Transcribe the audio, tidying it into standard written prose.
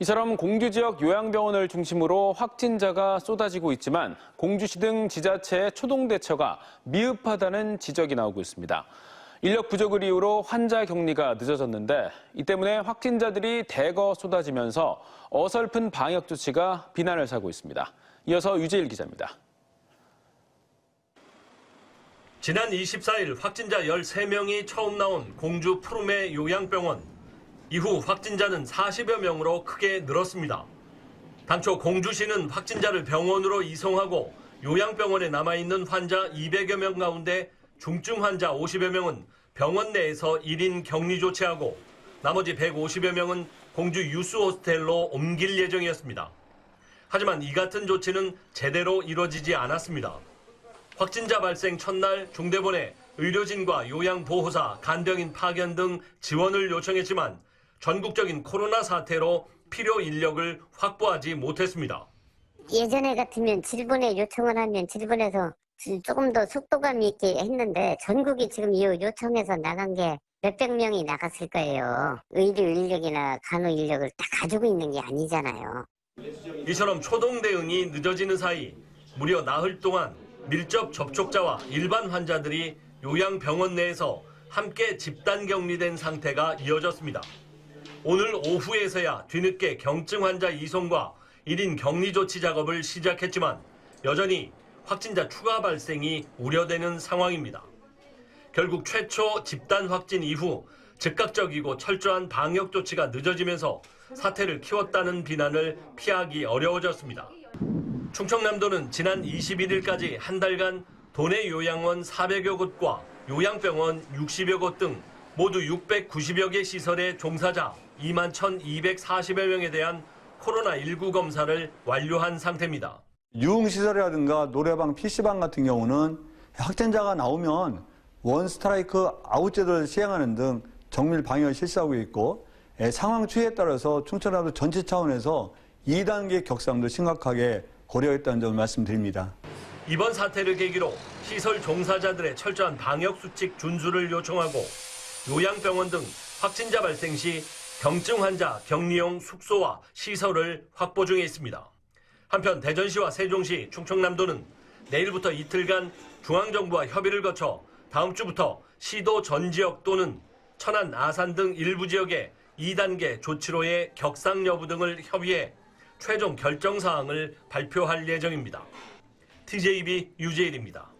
이처럼 공주 지역 요양병원을 중심으로 확진자가 쏟아지고 있지만 공주시 등 지자체의 초동 대처가 미흡하다는 지적이 나오고 있습니다. 인력 부족을 이유로 환자 격리가 늦어졌는데 이 때문에 확진자들이 대거 쏟아지면서 어설픈 방역 조치가 비난을 사고 있습니다. 이어서 유재일 기자입니다. 지난 24일 확진자 13명이 처음 나온 공주 푸르메 요양병원. 이후 확진자는 40여 명으로 크게 늘었습니다. 당초 공주시는 확진자를 병원으로 이송하고 요양병원에 남아있는 환자 200여 명 가운데 중증 환자 50여 명은 병원 내에서 1인 격리 조치하고 나머지 150여 명은 공주 유스 호스텔로 옮길 예정이었습니다. 하지만 이 같은 조치는 제대로 이뤄지지 않았습니다. 확진자 발생 첫날 중대본에 의료진과 요양보호사, 간병인 파견 등 지원을 요청했지만 전국적인 코로나 사태로 필요 인력을 확보하지 못했습니다. 예전에 같으면 질본에 요청을 하면 질본에서 조금 더 속도감 있게 했는데 전국이 지금 이 요청해서 나간 게 몇백 명이 나갔을 거예요. 의료 인력이나 간호 인력을 다 가지고 있는 게 아니잖아요. 이처럼 초동 대응이 늦어지는 사이 무려 나흘 동안 밀접 접촉자와 일반 환자들이 요양병원 내에서 함께 집단 격리된 상태가 이어졌습니다. 오늘 오후에서야 뒤늦게 경증 환자 이송과 1인 격리 조치 작업을 시작했지만 여전히 확진자 추가 발생이 우려되는 상황입니다. 결국 최초 집단 확진 이후 즉각적이고 철저한 방역 조치가 늦어지면서 사태를 키웠다는 비난을 피하기 어려워졌습니다. 충청남도는 지난 21일까지 한 달간 도내 요양원 400여 곳과 요양병원 60여 곳 등 모두 690여 개 시설의 종사자 2만 1,240여 명에 대한 코로나19 검사를 완료한 상태입니다. 유흥시설이라든가 노래방, PC방 같은 경우는 확진자가 나오면 원스트라이크 아웃 제도를 시행하는 등 정밀 방역을 실시하고 있고 상황 추이에 따라서 충청남도 전체 차원에서 2단계 격상도 심각하게 고려했다는 점을 말씀드립니다. 이번 사태를 계기로 시설 종사자들의 철저한 방역 수칙 준수를 요청하고 요양병원 등 확진자 발생 시 경증 환자 격리용 숙소와 시설을 확보 중에 있습니다. 한편 대전시와 세종시, 충청남도는 내일부터 이틀간 중앙정부와 협의를 거쳐 다음 주부터 시도 전 지역 또는 천안, 아산 등 일부 지역에 2단계 조치로의 격상 여부 등을 협의해 최종 결정 사항을 발표할 예정입니다. TJB 유재일입니다.